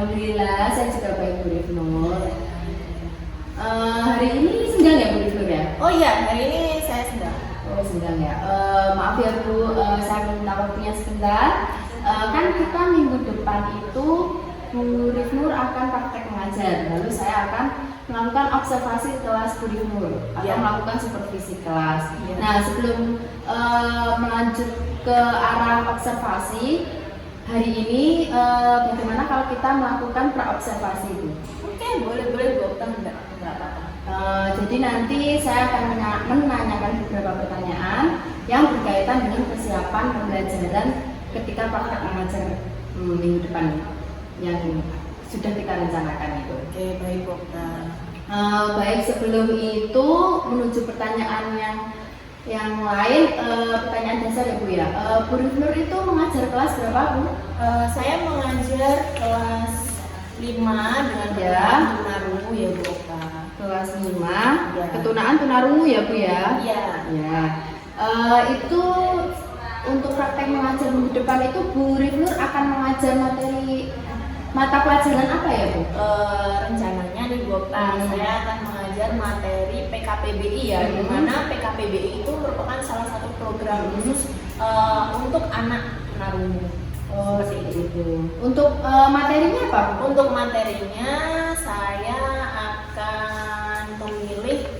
Alhamdulillah, saya juga baik Bu Rifnur. Hari ini senggang ya Bu Rifnur ya? Oh iya, hari ini saya sedang. Oh senggang ya. Maaf ya Bu, saya minta waktunya sebentar. Kan kita minggu depan itu Bu Rifnur akan praktek mengajar, lalu saya akan melakukan observasi kelas Bu Rifnur atau melakukan supervisi kelas. Nah sebelum melanjut ke arah observasi, hari ini bagaimana kalau kita melakukan pra-observasi Bu? Oke, boleh Bu, enggak apa-apa. Jadi nanti saya akan menanyakan beberapa pertanyaan yang berkaitan dengan persiapan pembelajaran ketika praktek mengajar minggu depan yang sudah kita rencanakan itu. Oke, baik Bu. Baik, sebelum itu menuju pertanyaan yang lain, pertanyaan dasar ya Bu ya. Bu Rifnur itu mengajar kelas berapa Bu? Saya mengajar kelas 5 dengan tunarungu ya Bu. Kelas 5, ketunaan tunarungu ya Bu ya? Iya. Ya. Itu untuk praktek mengajar minggu depan itu Bu Rifnur akan mengajar materi mata pelajaran apa ya Bu? Rencananya di Bu, saya akan mengajar materi PKPBI ya, di mana PKPBI itu merupakan salah satu program khusus untuk anak tunarungu. Oh, seperti itu. Untuk materinya apa Bu? Untuk materinya saya akan memilih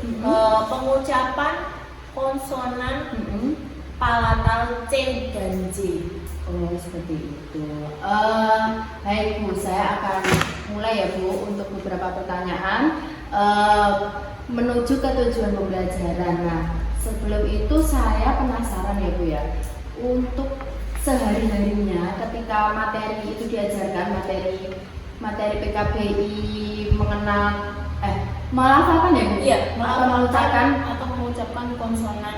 pengucapan konsonan palatal C dan J. Oh seperti itu. Baik Bu, saya akan mulai ya Bu untuk beberapa pertanyaan menuju ke tujuan pembelajaran. Nah sebelum itu saya penasaran ya Bu ya, untuk sehari-harinya ketika materi itu diajarkan, materi PKBI mengenal melafalkan ya Bu? Iya, atau mengucapkan konsonan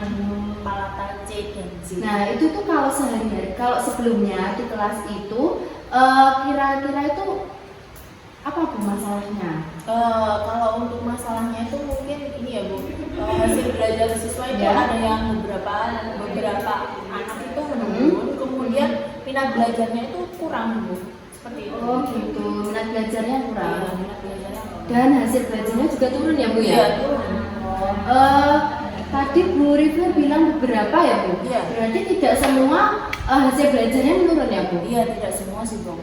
palatal C dan J. Nah itu tuh kalau sehari-hari, kalau sebelumnya di kelas itu kira-kira itu apa Bu masalahnya? Kalau untuk masalahnya itu mungkin ini ya Bu, hasil belajar siswa itu ada yang beberapa anak itu menurun, kemudian minat belajarnya itu kurang Bu, seperti itu. Oh gitu, minat belajarnya kurang. Iya, minat belajarnya kurang. Dan hasil belajarnya juga turun ya Bu ya? Iya, turun. Tadi Bu Rifnur bilang beberapa ya Bu? Iya. Berarti tidak semua hasil belajarnya menurun ya Bu? Iya, tidak semua sih Bu.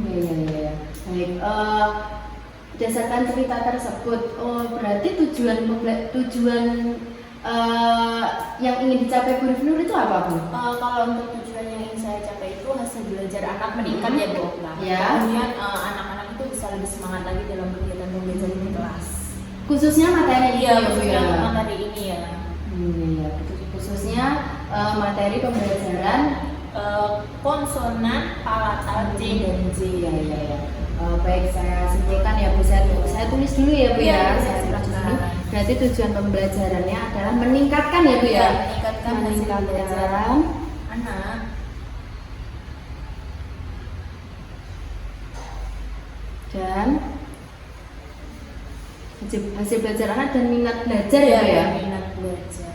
Iya. Baik, berdasarkan cerita tersebut, berarti tujuan yang ingin dicapai Bu Rifnur itu apa Bu? Kalau untuk tujuan yang ingin saya capai itu hasil belajar anak meningkat ya Bu. Ya. Kemudian anak-anak itu bisa lebih semangat lagi dalam kegiatan pembelajaran di kelas. Khususnya materi ini ya Bu ya? Materi ini ya. Iya, khususnya materi pembelajaran konsonan palatal C dan J. Iya. Baik, saya simpulkan ya Bu, saya tulis dulu ya Bu ya. Saya tulis dulu. Berarti tujuan pembelajarannya adalah meningkatkan ya Bu ya? Meningkatkan hasil pembelajaran anak. Dan hasil belajar anak dan minat belajar ya Bu ya? Minat belajar.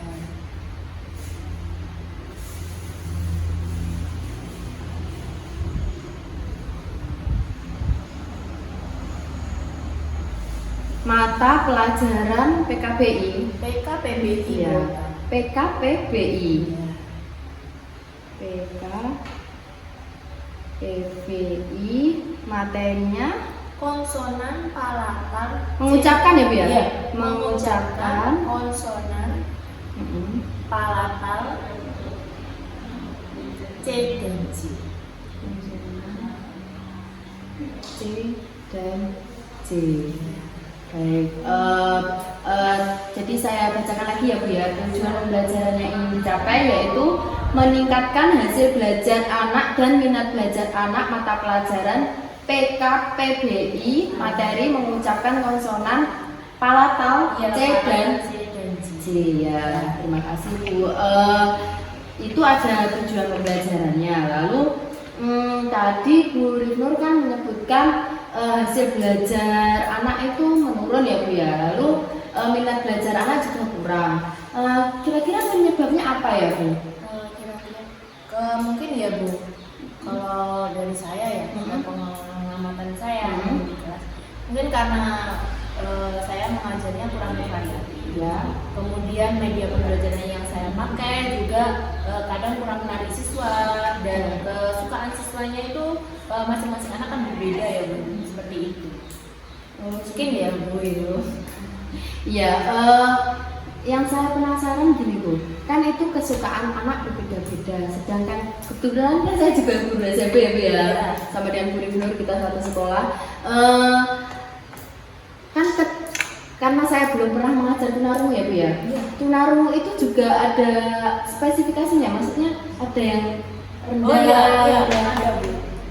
Mata pelajaran PKBI. PKPBI. Iya. PKPBI. Iya. PKPBI materinya Konsonan palatal. mengucapkan ya Bu ya? Iya. Mengucapkan konsonan palatal C dan J. C dan J. Baik, jadi saya bacakan lagi ya Bu ya. Tujuan pembelajaran yang ingin dicapai yaitu meningkatkan hasil belajar anak dan minat belajar anak mata pelajaran PKPBI materi mengucapkan konsonan palatal C dan J ya. Terima kasih Bu. Itu ada tujuan pembelajarannya. Lalu tadi Bu Rifnur kan menyebutkan hasil belajar anak itu menurun ya Bu ya. Lalu minat belajar anak juga kurang. Kira-kira penyebabnya apa ya Bu? Mungkin ya Bu, kalau dari saya ya, pengalaman pengamatan saya di kelas. Mungkin karena saya mengajarnya kurang bervariasi. Ya. Kemudian media pembelajaran yang saya pakai juga kadang kurang menarik siswa, dan kesukaan siswanya itu masing-masing anak kan berbeda ya Bu, seperti itu. Mungkin ya Bu itu. Iya, yang saya penasaran gini Bu, kan itu kesukaan anak berbeda-beda. Sedangkan kebetulan kan saya juga guru SMP ya Bu ya, sama dengan Bu Nur kita satu sekolah. Karena saya belum pernah mengajar tunarungu ya Bu ya. Tunarungu itu juga ada spesifikasinya, maksudnya ada yang rendah. Iya, ada Bu.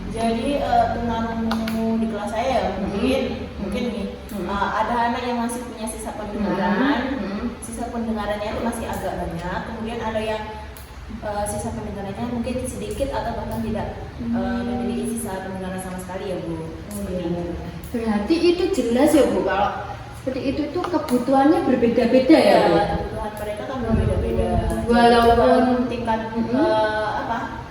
Jadi tunarungu di kelas saya ya mungkin nih ada anak yang masih punya sisa pendengaran, sisa pendengarannya itu masih agak banyak. Kemudian ada yang sisa pendengarannya mungkin sedikit atau bahkan tidak memiliki sisa pendengaran sama sekali ya Bu. Berarti itu jelas ya Bu, kalau seperti itu tuh kebutuhannya berbeda-beda ya Bu. Kebutuhan mereka kan berbeda-beda. Walaupun tingkat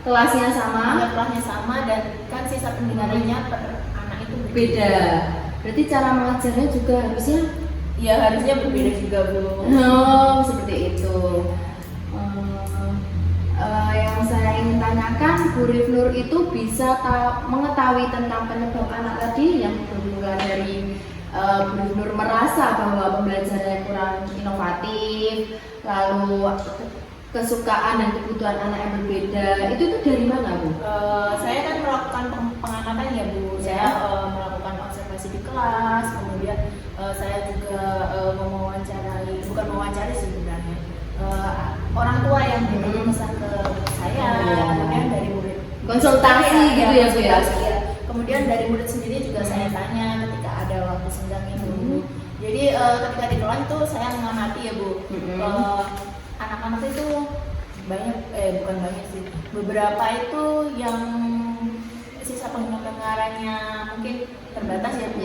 kelasnya sama, kelasnya sama, dan kan sisa pendengarannya per anak itu beda. Berarti cara mengajarnya juga harusnya harusnya berbeda juga Bu. Oh, seperti itu. Yang saya ingin tanyakan, Bu Rifnur itu bisa mengetahui tentang penyebab anak tadi yang bermula dari Bu Rifnur merasa bahwa pembelajarannya kurang inovatif, lalu kesukaan dan kebutuhan anak yang berbeda, itu tuh dari mana Bu? Saya kan melakukan pengamatan ya Bu. Saya melakukan observasi di kelas, kemudian saya juga bukan mewawancari sebenarnya, orang tua yang pesan ke saya, kemudian dari murid konsultasi gitu ya Bu ya. Kemudian dari murid sendiri juga saya tanya ketika ada waktu senggang itu. Jadi ketika di kelas itu saya mengamati ya Bu, anak-anak itu bukan banyak sih, beberapa itu yang sisa pendengarannya mungkin terbatas ya Bu.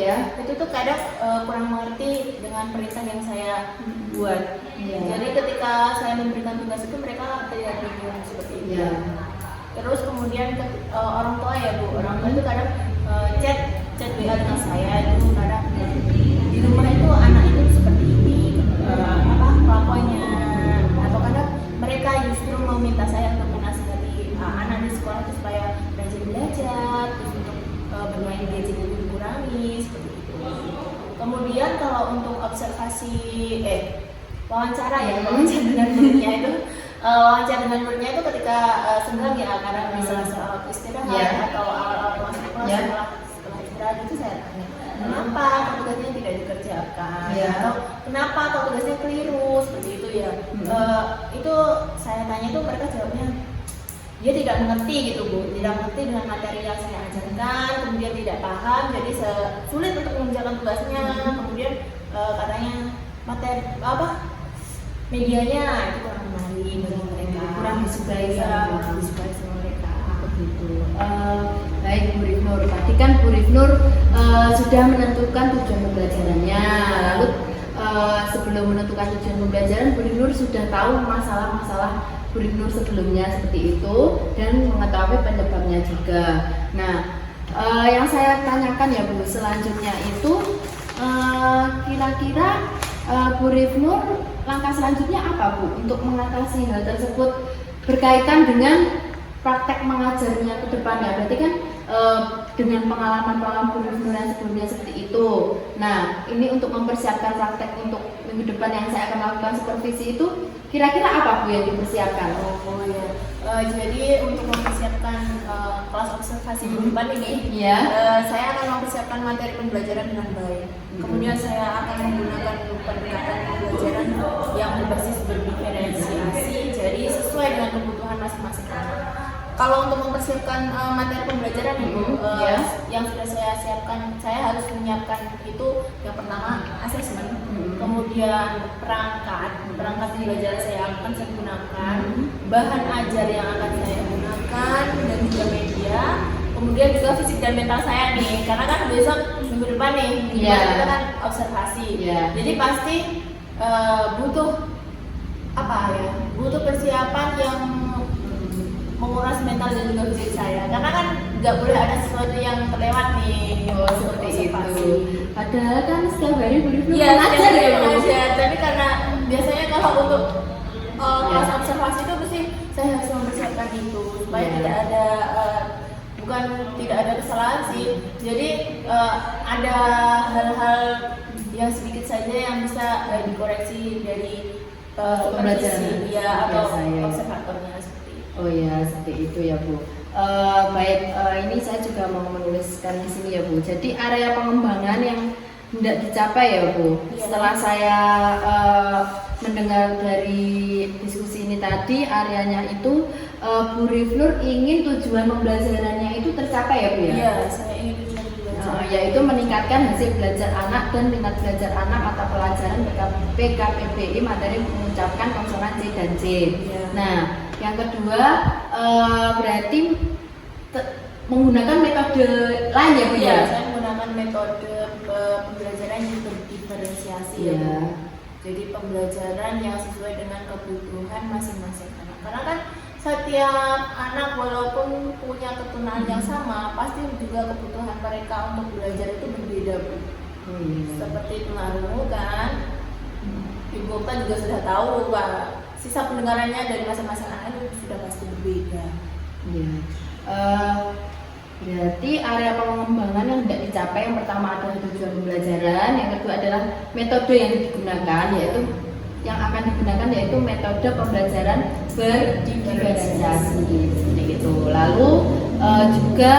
Itu tuh kadang kurang mengerti dengan perintah yang saya buat. Jadi ketika saya memberikan tugas itu mereka tidak bingung seperti itu. Terus kemudian orang tua ya Bu, orang tua itu kadang chat WA dengan saya itu kadang di rumah itu anak itu seperti ini kelakuannya, atau kadang mereka justru meminta saya untuk menasihati anak di sekolah itu supaya rajin belajar, terus untuk bermain gadget itu dikurangi seperti itu. Kemudian kalau untuk observasi wawancara dengan muridnya itu wawancara dengan muridnya itu ketika senggang ya, karena misalnya soal istirahat atau awal-awal masuk kelas setelah istirahat itu saya tanya kenapa tugasnya tidak dikerjakan, atau kenapa tugasnya keliru seperti itu ya. Itu saya tanya itu mereka jawabnya dia tidak mengerti gitu Bu, tidak mengerti dengan materi yang saya ajarkan, kemudian tidak paham, jadi sulit untuk mengerjakan tugasnya. Kemudian katanya medianya itu kurang menarik bagi mereka, kurang disukai sama mereka begitu. Baik Bu Rifnur, tadi kan Bu Rifnur sudah menentukan tujuan pembelajarannya, lalu sebelum menentukan tujuan pembelajaran Bu Rifnur sudah tahu masalah-masalah Bu Rifnur sebelumnya seperti itu dan mengetahui penyebabnya juga. Nah, yang saya tanyakan ya Bu, selanjutnya itu kira-kira Bu Rifnur langkah selanjutnya apa Bu untuk mengatasi hal tersebut berkaitan dengan praktek mengajarnya ke depannya? Berarti kan dengan pengalaman Bu Rifnur yang sebelumnya seperti itu. Nah, ini untuk mempersiapkan praktek untuk minggu depan yang saya akan lakukan supervisi itu, kira-kira apa Bu yang dipersiapkan? Jadi untuk mempersiapkan kelas observasi minggu depan ini, saya akan mempersiapkan materi pembelajaran dengan baik. Kemudian saya akan menggunakan pendekatan pembelajaran yang berbasis berdiferensiasi, jadi sesuai dengan kebutuhan masing-masing anak. Kalau untuk mempersiapkan materi pembelajaran itu, yang sudah saya siapkan, saya harus menyiapkan itu yang pertama asesmen, kemudian perangkat pembelajaran saya akan saya gunakan, bahan ajar yang akan saya gunakan, dan juga media, kemudian juga fisik dan mental saya nih, karena kan besok minggu depan nih, kita kan observasi, jadi pasti butuh butuh persiapan yang menguras mental dan juga fisik saya, karena kan nggak boleh ada sesuatu yang terlewat nih. Oh, seperti itu. Padahal kan setiap hari Bu Rifnur Iya, mengajar ya Bu. mengajar. Tapi karena biasanya kalau untuk kelas Iya. observasi itu pasti saya harus mempersiapkan itu supaya Iya. tidak ada bukan tidak ada kesalahan sih. Jadi ada hal-hal yang sedikit saja yang bisa dikoreksi dari Pembelajaran. supervisi ya atau Biasa, ya. observatornya seperti itu. Oh ya, seperti itu ya Bu. Baik, ini saya juga mau menuliskan di sini ya Bu. Jadi area pengembangan yang hendak dicapai ya Bu. Iya. Setelah saya mendengar dari diskusi ini tadi, areanya itu Bu Rifnur ingin tujuan pembelajarannya itu tercapai ya Bu ya? Iya, saya ingin tujuan belajar. Yaitu meningkatkan hasil belajar anak dan minat belajar anak mata pelajaran PKPBI materi mengucapkan konsonan C dan C. Iya. Nah, yang kedua berarti menggunakan metode lain ya Bu Iya, ya? saya menggunakan metode pembelajaran yang berdiferensiasi ya. Iya. Jadi pembelajaran yang sesuai dengan kebutuhan masing-masing anak. Karena kan setiap anak walaupun punya keturunan yang sama, pasti juga kebutuhan mereka untuk belajar itu berbeda Bu. Seperti tunarungu kan, Ibu Okta juga sudah tahu Pak. Sisa pendengarannya dari masing-masing anak itu sudah pasti berbeda. Iya. Berarti area pengembangan yang tidak dicapai yang pertama adalah tujuan pembelajaran, yang kedua adalah metode yang digunakan yaitu metode pembelajaran berdiferensiasi seperti itu. Lalu juga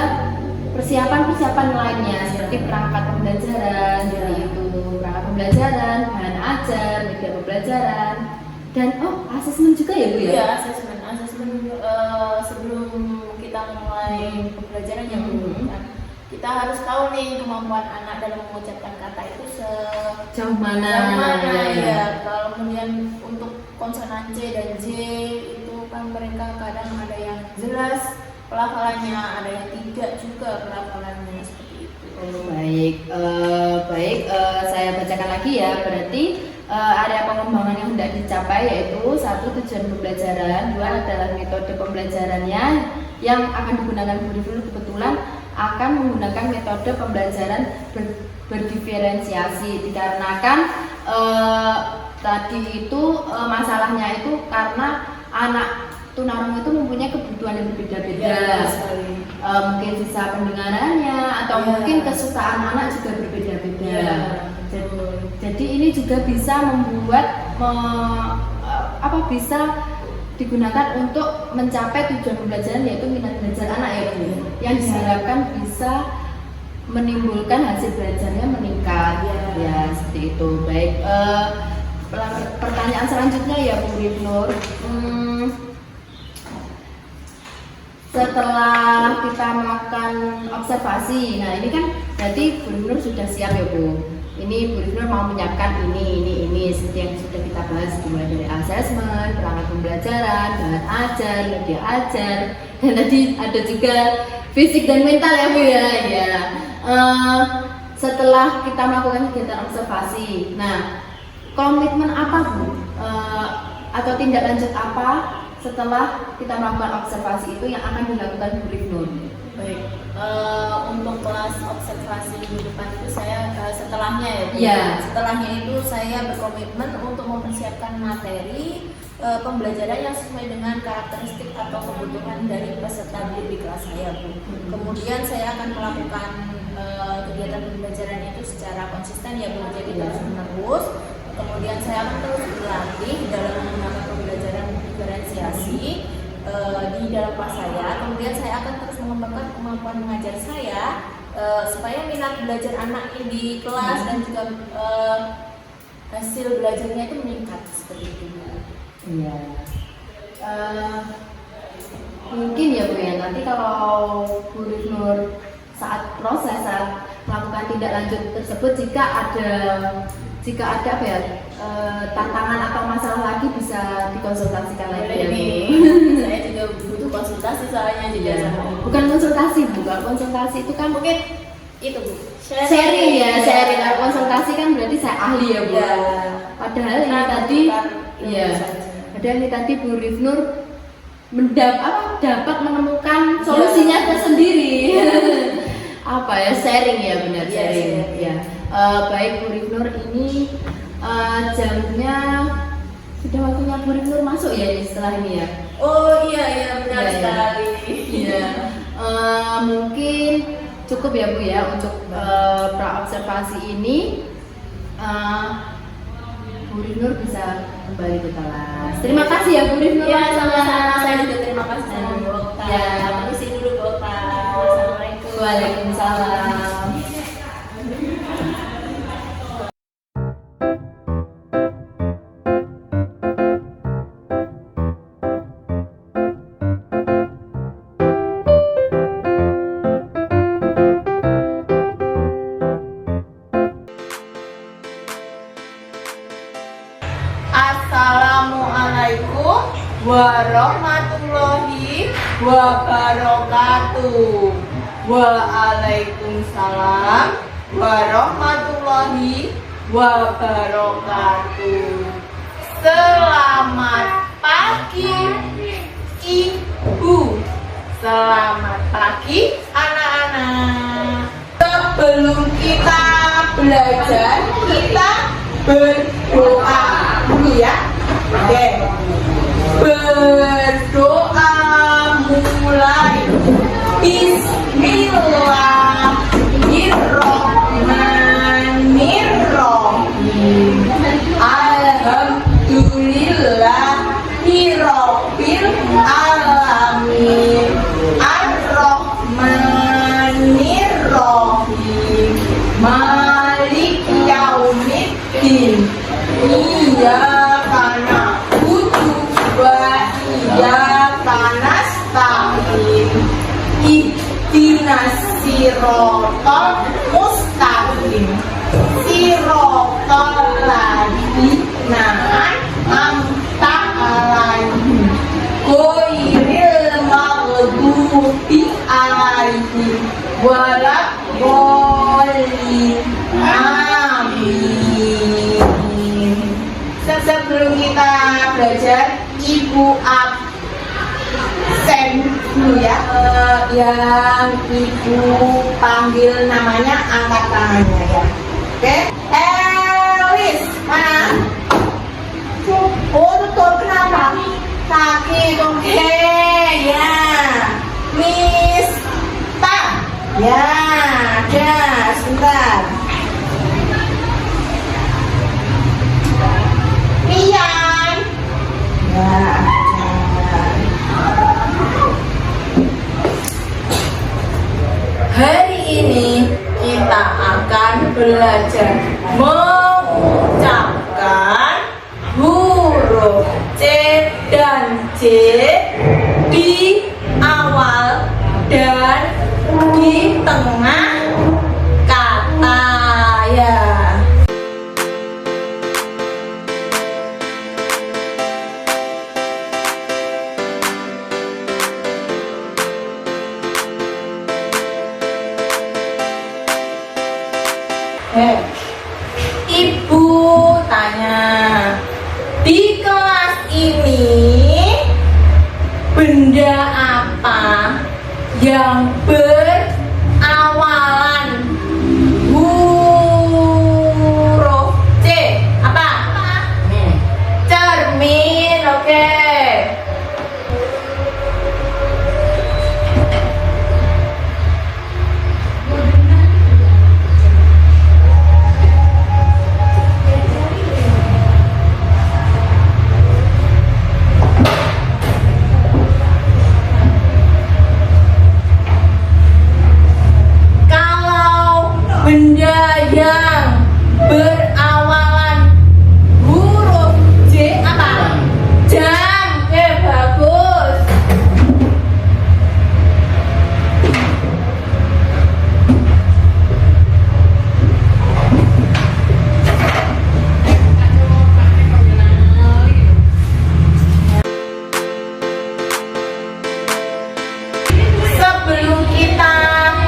persiapan lainnya seperti perangkat pembelajaran, seperti itu perangkat pembelajaran, bahan ajar, media pembelajaran, dan asesmen juga ya Bu ya? Iya, asesmen sebelum kita mulai pembelajaran yang kan kita harus tahu nih kemampuan anak dalam mengucapkan kata itu Jauh mana? ya. Kalau kemudian untuk konsonan C dan J itu kan mereka kadang ada yang jelas pelafalannya, ada yang tidak juga pelafalannya seperti itu. Oh, baik, saya bacakan lagi ya. Berarti area pengembangan yang hendak dicapai yaitu satu tujuan pembelajaran, dua adalah metode pembelajarannya yang akan digunakan Bu Rifnur kebetulan akan menggunakan metode pembelajaran berdiferensiasi dikarenakan tadi itu masalahnya itu karena anak tunarungu itu mempunyai kebutuhan yang berbeda-beda. Mungkin sisa pendengarannya atau mungkin kesukaan anak juga berbeda-beda. Jadi ini juga bisa membuat bisa digunakan untuk mencapai tujuan pembelajaran yaitu minat belajar anak ya Bu, yang diharapkan bisa menimbulkan hasil belajarnya meningkat ya seperti itu. Baik, pertanyaan selanjutnya ya Bu Rifnur. Setelah kita melakukan observasi, nah ini kan berarti Bu Rifnur sudah siap ya Bu. Ini Bu Rifnur mau menyiapkan ini seperti yang sudah kita bahas dimulai dari asesmen, perangkat pembelajaran, bahan ajar, media ajar, dan tadi ada juga fisik dan mental ya Bu ya. Setelah kita melakukan kegiatan observasi, nah komitmen apa Bu atau tindak lanjut apa setelah kita melakukan observasi itu yang akan dilakukan Bu Rifnur? Baik, untuk kelas observasi minggu depan itu saya setelahnya ya Bu. Iya. Setelahnya itu saya berkomitmen untuk mempersiapkan materi pembelajaran yang sesuai dengan karakteristik atau kebutuhan dari peserta didik di kelas saya Bu. Kemudian saya akan melakukan kegiatan pembelajaran itu secara konsisten ya Bu, jadi terus menerus. Kemudian saya akan terus berlatih dalam menggunakan pembelajaran diferensiasi di dalam kelas saya. Kemudian saya akan terus mengembangkan kemampuan mengajar saya supaya minat belajar anak ini di kelas dan juga hasil belajarnya itu meningkat seperti itu. Iya. Mungkin ya Bu ya, nanti kalau Bu Rifnur saat melakukan tindak lanjut tersebut jika ada apa ya tantangan atau masalah lagi bisa dikonsultasikan lagi ya Bu. Saya juga butuh konsultasi soalnya juga sama Ibu. Bukan konsultasi Bu, kalau konsultasi itu kan Mungkin itu Bu. sharing ya, sharing. Kalau konsultasi kan berarti saya ahli ya Bu. Ya. Padahal ini tadi Bu Rifnur dapat menemukan solusinya tersendiri. Apa ya, sharing ya, benar, Iya, sharing sharing. ya. Baik Bu Rifnur, ini jamnya sudah waktunya Bu Rifnur masuk ya setelah ini ya. Oh iya benar Iya, iya. sekali. Iya, mungkin cukup ya Bu ya untuk praobservasi ini. Bu Rifnur bisa kembali ke kelas. Terima kasih ya Bu Rifnur. Iya, sama-sama. Saya juga terima kasih sama Bu Okta. Ya. Permisi dulu Bu Okta. Assalamualaikum. Waalaikumsalam. Assalamualaikum warahmatullahi wabarakatuh. Waalaikumsalam warahmatullahi wabarakatuh. Selamat pagi Ibu. Selamat pagi anak-anak. Sebelum kita belajar, kita berdoa dulu ya. Oke. Berdoa mulai. Bismillahirrahmanirrahim. Alhamdulillahirabbil alamin. Ar-Rahmanirrahim. Malik yaumiddin. Iyyaka na'budu wa iyyaka nasta'in. Ihdinas siratal mustaqim. Siratal ladzina an'amta 'alaihim ghairil maghdubi 'alaihim waladdallin. Amin. Sebelum kita belajar, Ibu absen dulu ya. Yang Ibu panggil namanya angkat tangannya ya. Oke. Elis, mana? Oh, tutup, kenapa? Sakit, oke. Ya. Mista. Ya, ada. Sebentar. Rian. Ya. Hari ini kita akan belajar mengucapkan huruf C dan J di awal dan di tengah kata ya. Ibu tanya, di kelas ini benda apa yang berawalan huruf C? Apa? Cermin, oke. Benda yang berawalan huruf J apa? Jam. Bagus. Sebelum kita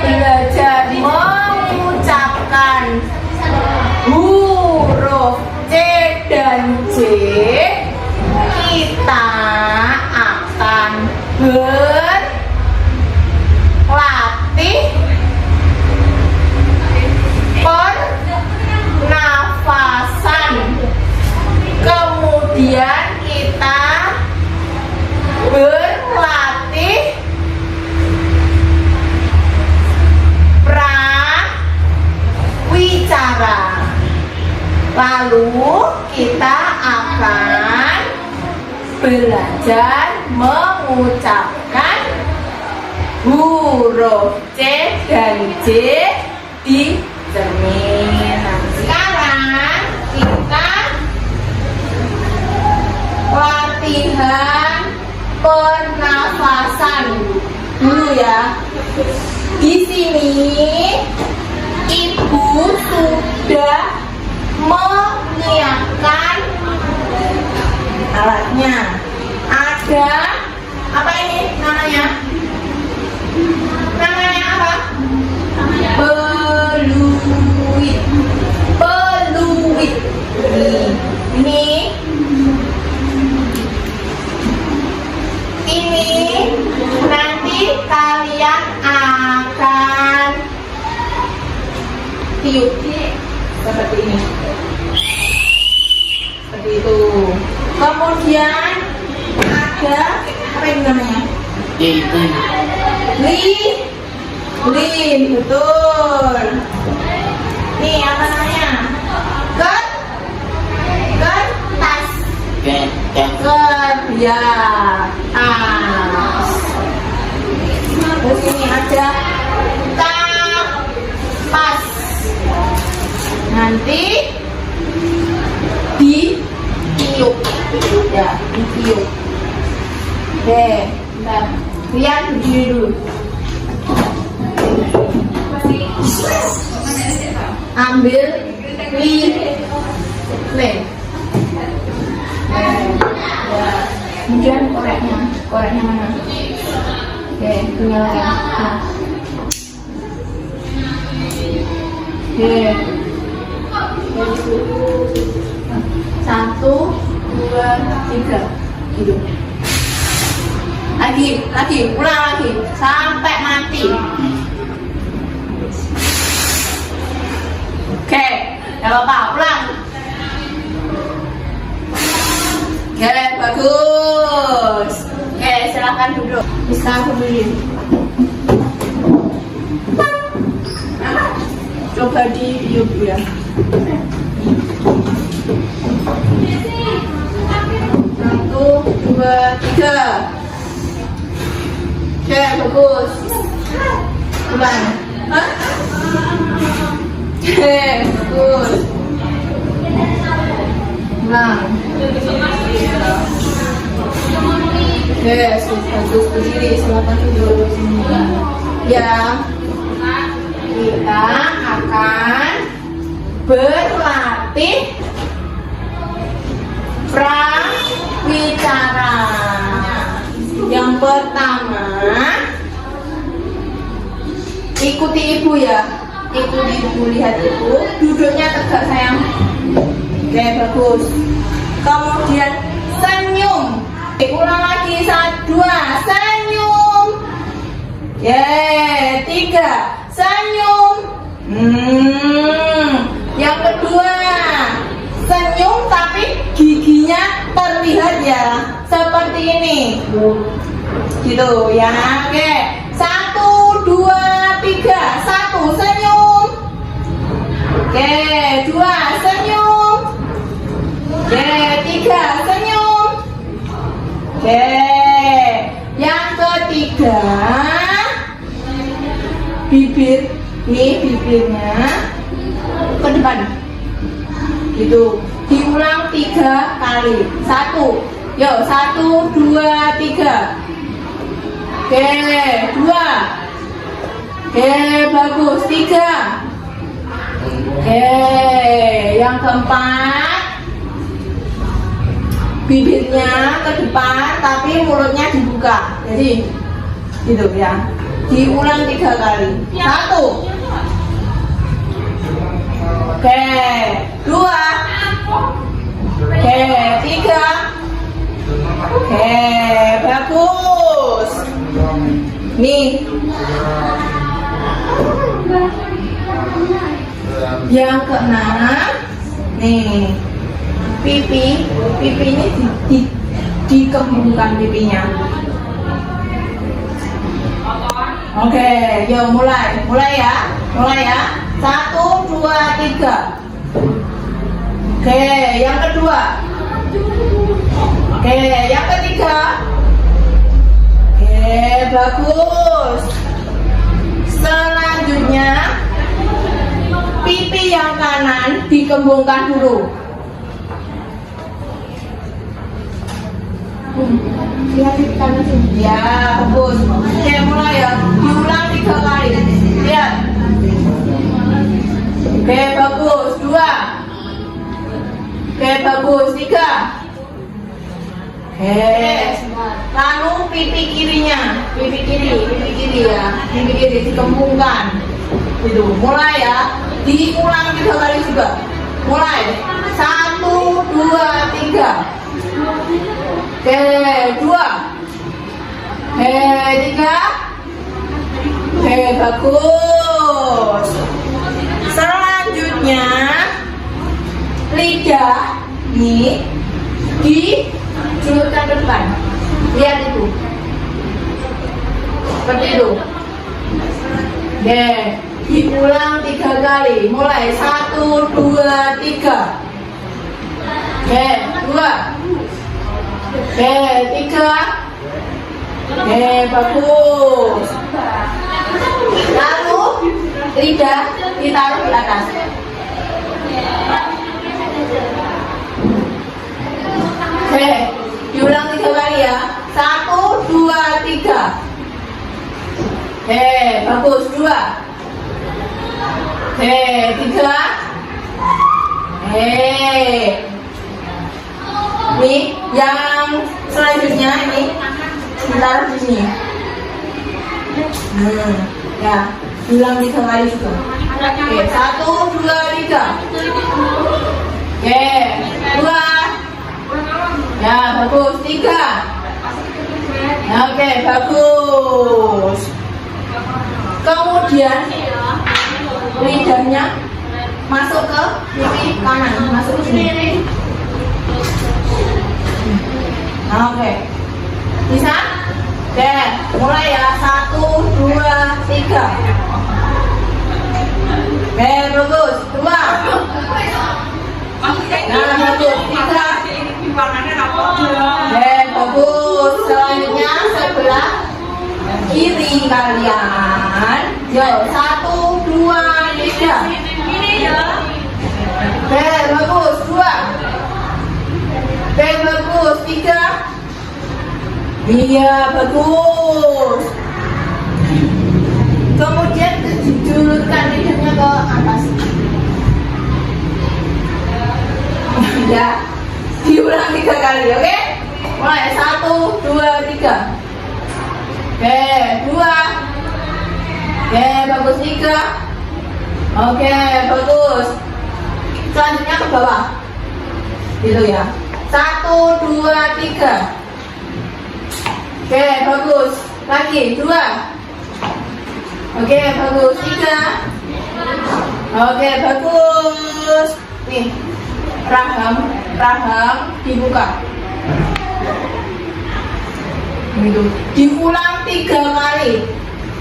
belajar mengucapkan huruf C dan J, kita akan Lalu kita akan belajar mengucapkan huruf C dan J di cermin. Nah, sekarang kita latihan pernafasan dulu ya. Di sini Ibu sudah menyiapkan alatnya. Ada apa ini namanya? Namanya apa? Peluit. Peluit. Ini nanti kalian akan tiup seperti ini. Seperti itu. Kemudian ada apa ini namanya? Lin, betul. Nih apa namanya? Kertas. Ya, tas. Terus ini ada kapas. Nanti ditiup, ya, ditiup. Oke, bentar. Lihat berdiri dulu. Ambil lem. Kemudian koreknya mana? Oke, nyalakan. Oke. 1, 2, 3. Gitu. Lagi, ulang lagi sampai mati. Oke, gak apa-apa, ulang. Oke, bagus. Oke, silakan duduk. Bisa berdiri. Coba ditiup ya. 1, 2, 3. Oke, bagus. Ulang. Oke, bagus. Ulang. Oke, bagus, berdiri. Silakan duduk sini. Ya, kita akan berlatih prawicara. Yang pertama, ikuti ibu ya. Ikuti ibu, lihat ibu. Duduknya tegak sayang. Oke, bagus. Kemudian senyum. Ulang lagi, 1, 2, senyum. 3, senyum. Yang kedua, senyum tapi giginya terlihat ya, seperti ini. Gitu ya. Oke, 1, 2, 3. 1, senyum. Oke, 2, senyum. Oke, 3, senyum. Oke, yang ketiga, bibir. Nih bibirnya ke depan. Gitu. Diulang 3 kali. 1. Yuk, 1, 2, 3. Oke, 2. Oke, bagus. 3. Oke, yang keempat, bibirnya ke depan tapi mulutnya dibuka. Jadi gitu ya. Diulang 3 kali. 1. Oke, 2. Oke, 3. Oke, bagus. Nih. Yang keenam, nih, pipinya dikembangkan pipinya. Oke, yuk mulai ya, 1, 2, 3. Oke, yang kedua. Oke, yang ketiga. Oke, bagus. Selanjutnya, pipi yang kanan dikembungkan dulu. Lihat pipi kanan sini. Ya, bagus. Oke, mulai ya. Diulang 3 kali. Lihat. Oke, bagus. 2. Oke, bagus. 3. Oke. Lalu pipi kirinya, pipi kiri ya, pipi kiri dikembungkan. Itu mulai ya, diulang 3 kali juga. Mulai. 1, 2, 3. Oke, 2. Oke, 3. Oke, bagus. Selanjutnya lidah nih dijulurkan ke depan. Lihat itu. Seperti itu. Oke, diulang 3 kali. Mulai 1, 2, 3. Oke, 2. Oke, 3. Oke, bagus. Lalu lidah ditaruh di atas. Oke, diulang 3 kali ya. 1, 2, 3. Oke, bagus. 2. Oke, 3. Ini yang selanjutnya ini ditaruh di sini. Ya, diulang 3 kali juga. Oke, 1, 2, 3. Oke, 2. Ya, bagus. 3. Oke, bagus. Kemudian lidahnya masuk ke pipi kanan, masuk ke sini. Oke, bisa? Oke, mulai ya. 1, 2, 3. Oke, bagus. 2. Nah, bagus. 3. Oke, bagus. Selanjutnya sebelah kiri kalian. Yo, 1, 2, 3. Oke, bagus. 2. Oke, bagus. 3. Iya, bagus. Kemudian julurkan lidahnya ke atas. Ya, diulang 3 kali, oke? Mulai 1, 2, 3. Oke, 2. Oke, bagus. 3. Oke, bagus. Selanjutnya ke bawah. Gitu ya. 1, 2, 3. Oke, bagus. Lagi 2. Oke, bagus. 3. Oke, bagus. Nih, rahang dibuka. Gitu. Diulang 3 kali.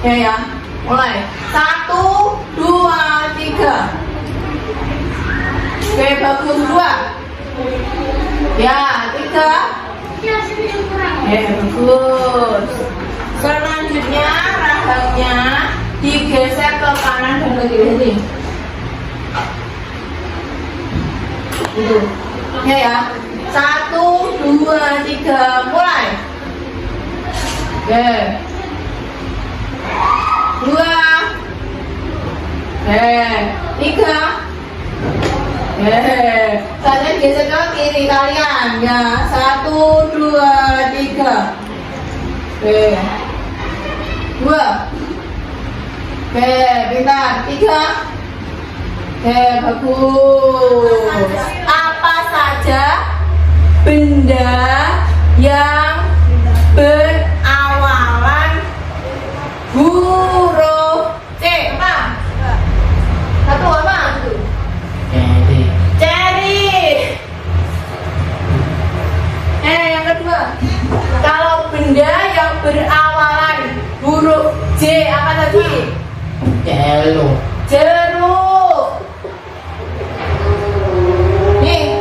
Ya. Mulai. 1, 2, 3. Oke, bagus. 2. Ya, 3. Bagus. Selanjutnya rahangnya digeser ke kanan dan ke kiri. Itu. Ya. 1, 2, 3. Mulai. Oke. 2. Oke. 3. Kalian geser ke kiri kalian ya. 1, 2, 3. Oke. 2. Oke, pintar. 3. Oke, bagus. Apa saja benda yang berawalan huruf C? Apa? Satu apa? Cherry. Yang kedua, kalau benda yang berawalan huruf J apa tadi? Jeruk. Nih,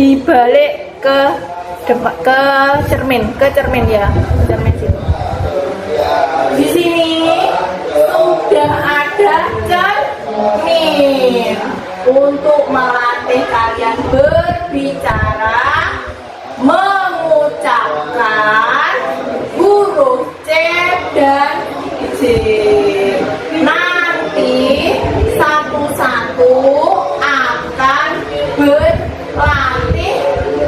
dibalik ke depan, ke cermin ya, cermin situ. Di sini sudah ada cermin untuk melatih kalian berbicara, mengucapkan huruf C dan J. Nanti satu-satu akan berlatih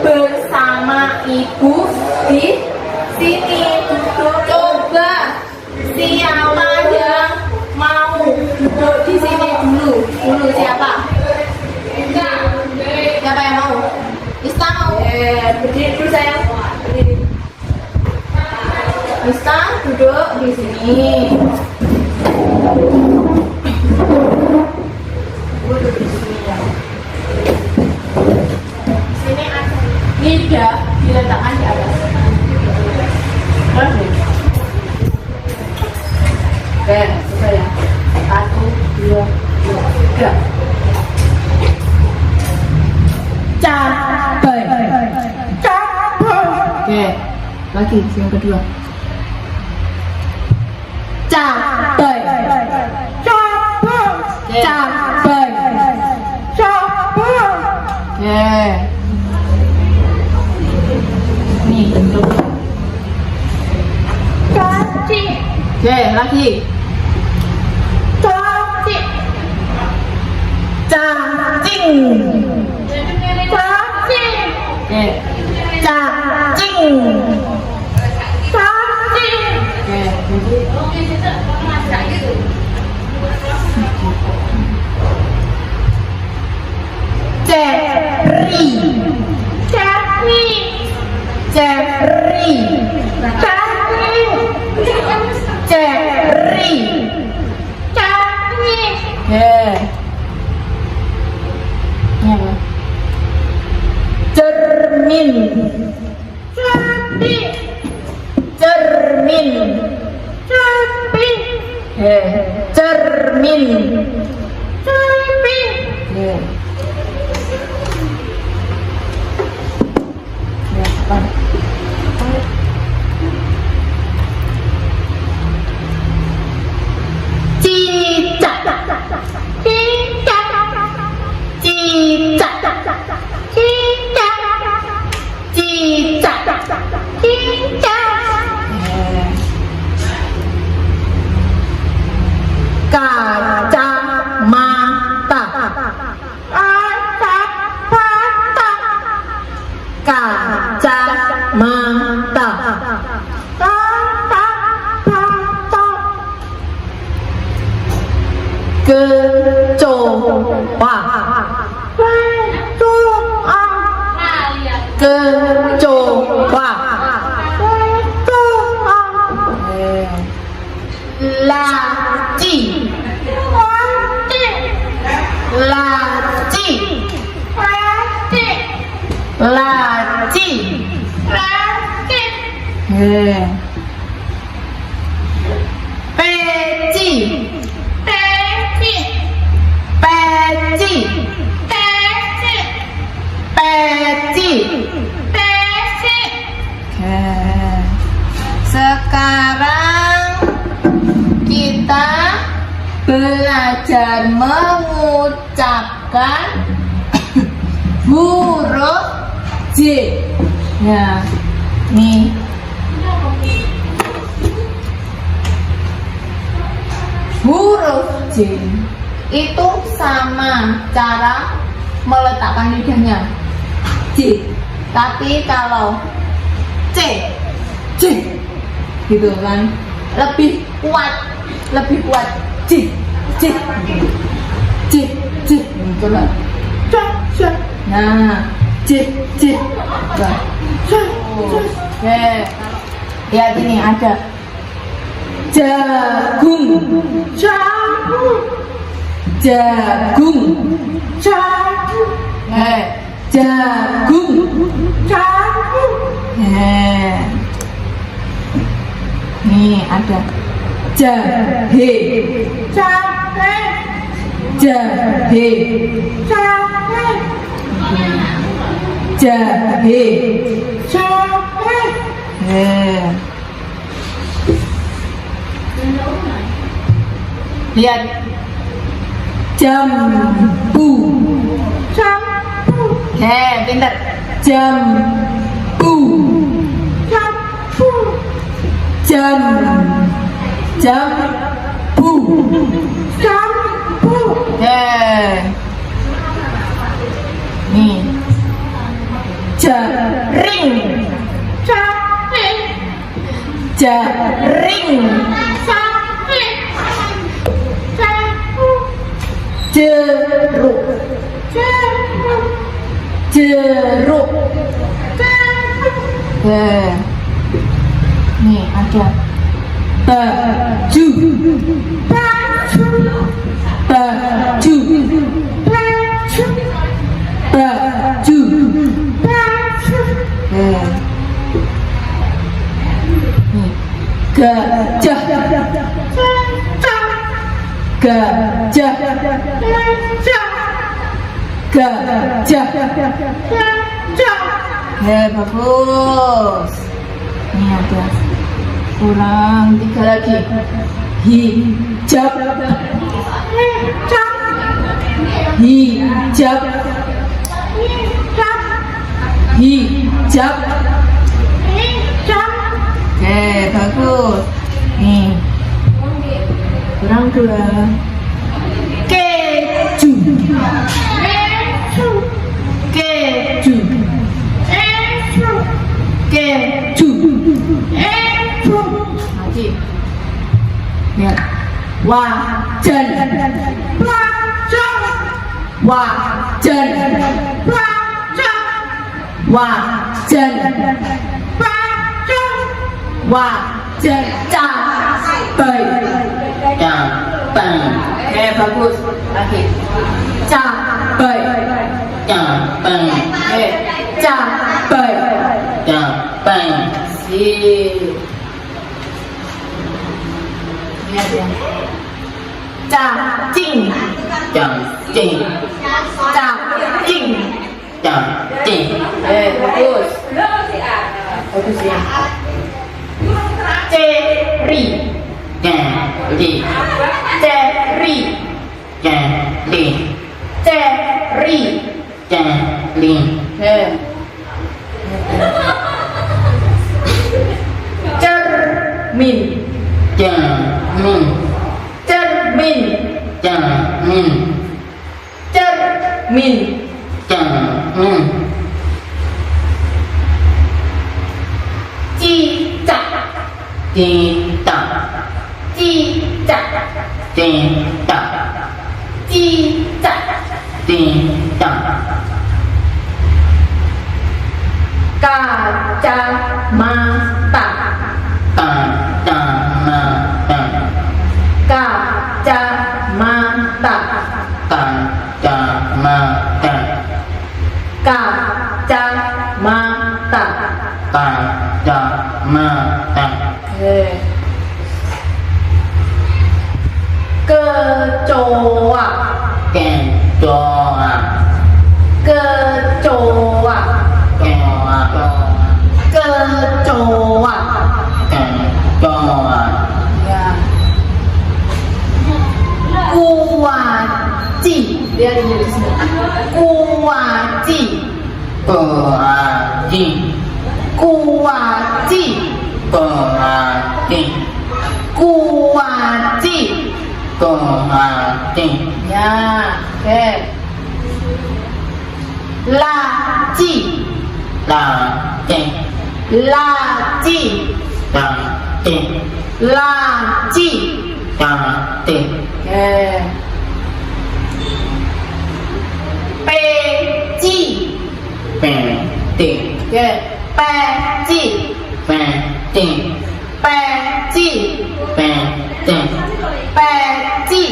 bersama ibu di sini. Coba siapa yang mau duduk di sini dulu? Siapa? Siapa yang mau? Ista mau? Berdiri dulu sayang. Berdiri. Ista duduk di sini. Duduk di sini ya. Sini ada lidah diletakkan di atas. Oke, sudah ya. 1, 2, 3. Cabai. Oke, lagi yang kedua. Cabai. Cabai. Oke. Nih, bentuk. Oke, lagi. Cacing. Oke. Cacing. Cherry. Sekarang kita belajar mengucapkan huruf J. Ya, nih. Huruf J itu sama cara meletakkan lidahnya. J. Tapi kalau C gitu kan lebih kuat J coba nah J oke lihat ini ada jagung nih ada jahe jahe, jahe. Lihat, jambu, jambu. Pintar. Jambu, jambu. Jambu, jambu. Nih, jaring, jaring, jaring, jaring, jeruk, jeruk, jeruk, jeruk. Nih ada baju, baju, baju, baju, baju, baju. Nih gajah, gajah, gajah, gajah, gajah. Bagus. Ini ada kurang 3 lagi. Hijab, hijab, hijab, hijab, hijab. Bagus. Nih kurang 2. Keju, keju, keju, keju, keju, keju. Lagi. Lihat. Wajan, wajan, wajan, wajan, wajan, wajan, wajan. Cabai, cabai. Bagus. Lagi. Cabai, cabai. Cabai, cabai. Sip. Lihat ya. Cacing, cacing, cacing, cacing. Bagus. Bagus ya. Ceri, ceri, ceri, ceri, ceri, ceri. Cermin, cermin, cermin, cermin, cermin, cermin. Cicak, cicak, cicak, cicak, cicak, cicak. Kacamata, kacamata, kacamata, kacamata, kacamata, kacamata. Kecoa, kecoa, kecoa, kecoa, kecoa, kecoa. Ya. Kuaci, lihat di sini. Kuaci, kuaci, kuaci, kuaci, kuaci, kuaci. Ya, oke. Laci, laci, laci, laci, laci, laci. Peci, peci, peci, peci, peci, peci, peci,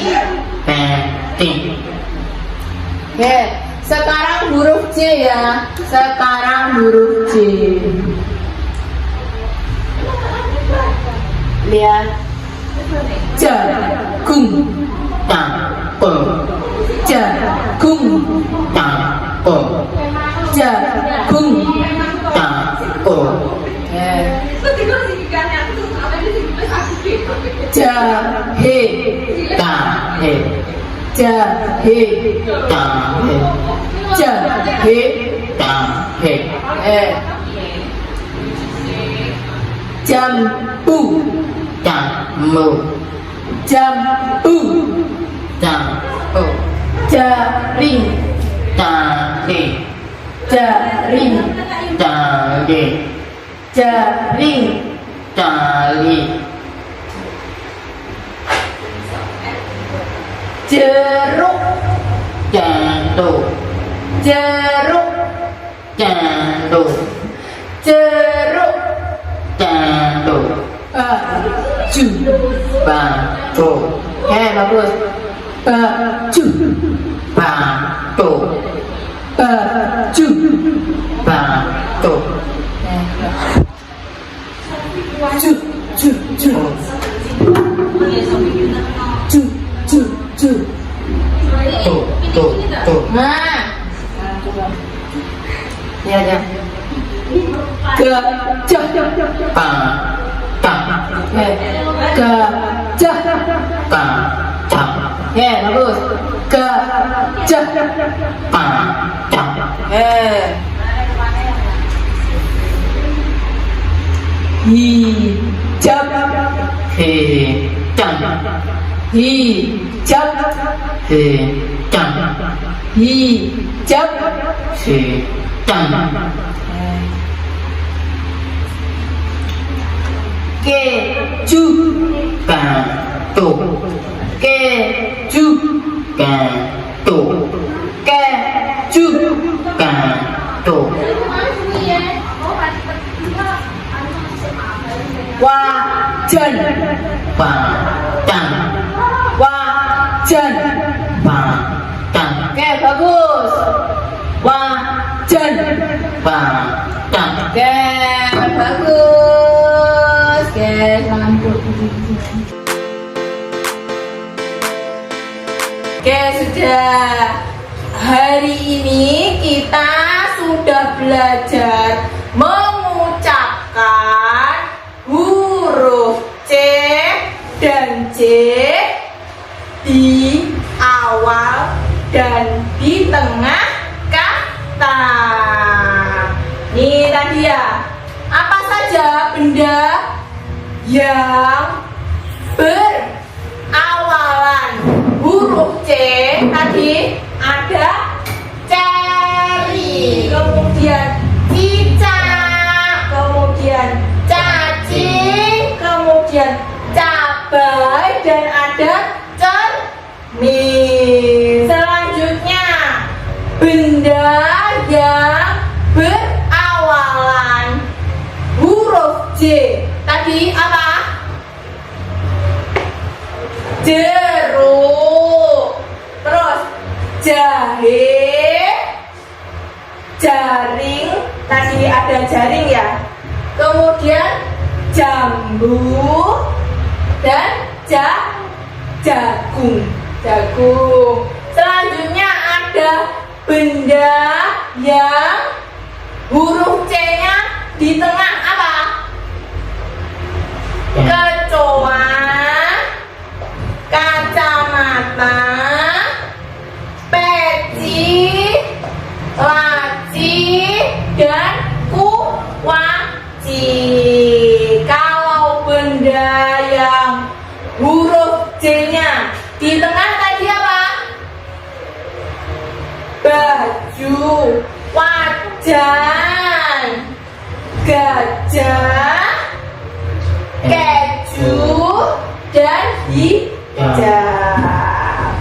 peci. Oke, sekarang huruf C ya. Sekarang huruf C. Lihat. Jagung, jagung, jagung, jagung, jagung, jagung, jahe, jahe, jahe, jahe, jahe, jahe, jambu, jamu, jambu, jamu, jaring, jaring, jaring, jaring, jaring, jaring, jeruk, janduk, jeruk, janduk, jeruk, janduk, baju, batu, bagus, baju, batu, baju, batu, ju, ju, ju, ju, ju, ju. tuh, tuh, tuh, Nah, ya ya. Gajah, patah, gajah, kacang, bagus. Gajah, kacang, hijau, hijau, hijau, hijau, hijau, hijau, keju, batu, keju, batu, keju, batu, wajan, padang, wajan. padang, Bagus. Wajan. padang, Bagus. Salam sudah. Hari ini kita sudah belajar mengucapkan huruf C dan J di awal dan di tengah kata. Nih tadi ya, apa saja benda yang berawalan huruf C tadi? Ada ceri, kemudian cicak, kemudian cacing, kemudian cabai, dan ada cermin. Selanjutnya, benda yang berawalan huruf J tadi apa? Jeruk. Terus jahe, jaring, tadi ada jaring ya. Kemudian jambu dan jagung. Selanjutnya ada benda yang huruf C-nya di tengah apa? Kecoa, kacamata, peci, laci, dan kuaci. Kalau benda yang huruf C-nya di tengah tadi apa? Baju, wajan, gajah, keju, dan hijab.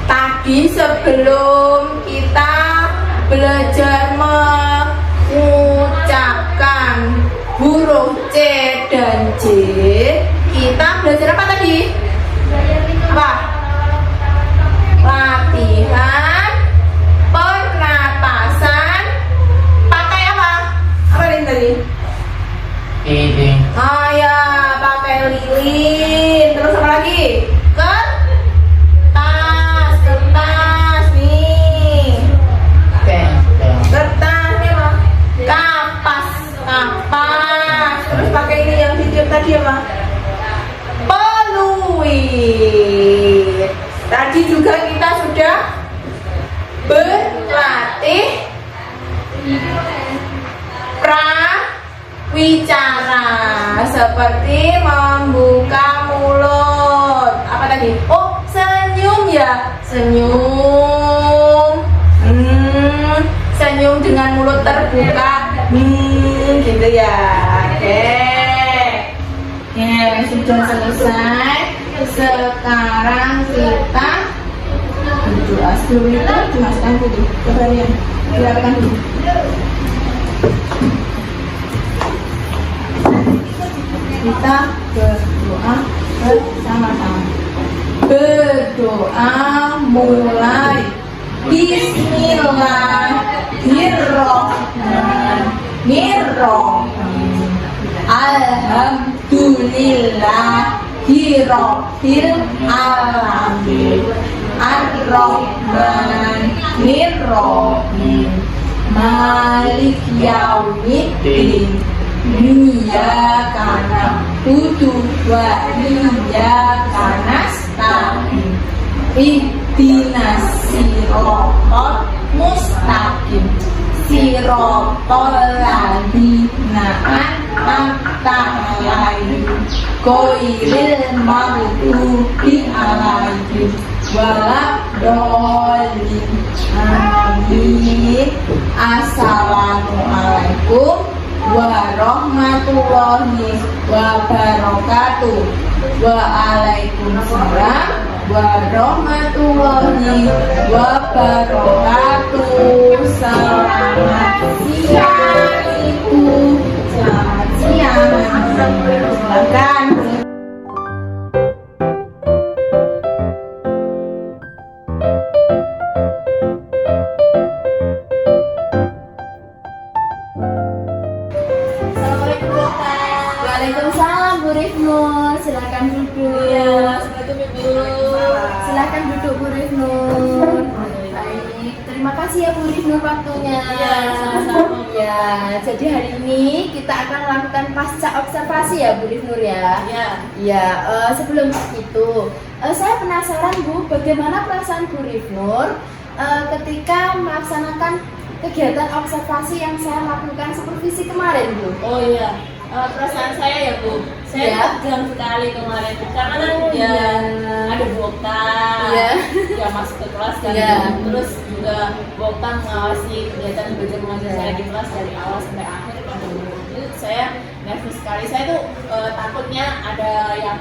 Tadi sebelum kita belajar mengucapkan huruf C dan J, kita belajar apa tadi? Apa? Latihan pernapasan pakai apa? Apa ini tadi? ini, Oh ya, pakai lilin. Terus apa lagi? Kertas nih. Oke. Kertasnya Tadi juga kita sudah berlatih prawicara seperti membuka mulut. Apa tadi? Oh, senyum ya, senyum. Senyum dengan mulut terbuka. Gitu ya. Oke, sudah selesai. Sekarang kita berdoa. Sebelum itu dimasukkan dulu. Coba ya, silakan dulu. Kita berdoa bersama-sama. Berdoa mulai. Bismillahirrahmanirrahim. Alhamdulillahirabbil alamin. Ar-Rahmanir-Rahim. Malik yaumiddin. Iyyaka na'budu wa iyyaka nasta'in. Ihdinas siratal mustaqim. Siratal ladzina an'amta 'alaihim ghairil maghdubi 'alaihim waladdallin. Amin. Assalamualaikum warahmatullahi wabarakatuh. Waalaikumsalam warahmatullahi wabarakatuh. Selamat siang Ibu. Selamat siang. Silakan. Assalamualaikum dokter. Waalaikumsalam Bu Rifnur, silakan duduk. Iya, assalamualaikum Ibu. Silakan duduk Bu Rifnur. Baik, terima kasih ya Bu Rifnur waktunya. Iya, sama-sama. Ya, jadi hari ini kita akan melakukan pasca observasi ya Bu Rifnur ya. Iya. Ya, sebelum itu saya penasaran Bu, bagaimana perasaan Bu Rifnur ketika melaksanakan kegiatan observasi yang saya lakukan supervisi kemarin Bu? Oh iya, perasaan saya ya Bu, saya Ya. tegang sekali kemarin karena kan Oh, ya iya. ada Bu Okta, Iya. ya masuk ke kelas kan, Iya. terus juga Bu Okta mengawasi kegiatan belajar mengajar saya di kelas dari awal sampai akhir kan. Itu saya nervous sekali, saya tuh takutnya ada yang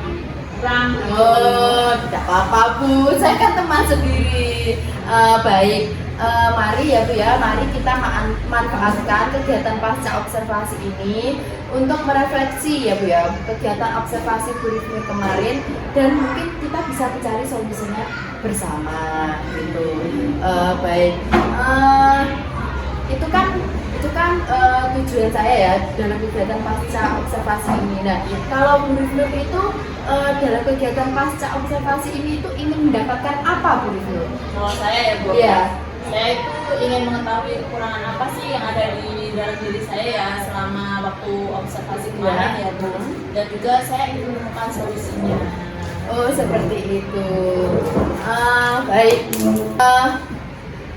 kurang. Oh, tidak apa-apa Bu, saya kan teman sendiri. Baik, mari ya Bu ya, mari kita manfaatkan kegiatan pasca observasi ini untuk merefleksi ya Bu ya, kegiatan observasi Bu Rifnur kemarin, dan mungkin kita bisa mencari solusinya bersama gitu. Baik, itu kan tujuan saya ya dalam kegiatan pasca observasi ini. Nah, kalau Bu Rifnur itu dalam kegiatan pasca observasi ini itu ingin mendapatkan apa Bu Rifnur? Kalau saya ya Bu, Iya. saya itu ingin mengetahui kekurangan apa sih yang ada di dalam diri saya ya selama waktu observasi kemarin Iya. ya Bu, dan juga saya ingin menemukan solusinya. Oh, seperti itu. Baik.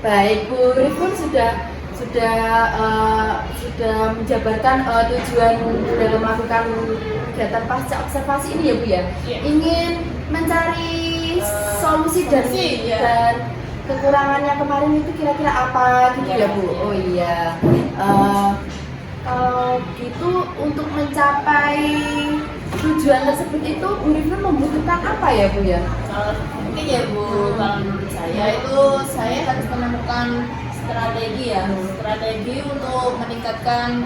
Baik, Bu Rifnur sudah menjabarkan tujuan dalam melakukan kegiatan pasca observasi ini ya Bu ya. Iya. Ingin mencari solusi dan iya. dan kekurangannya kemarin itu kira-kira apa gitu ya Bu. Oh iya. Kalau gitu untuk mencapai tujuan tersebut itu Bu Rifnur membutuhkan apa ya Bu ya? Kalau mungkin ya Bu, kalau menurut saya itu saya harus menemukan strategi ya, strategi untuk meningkatkan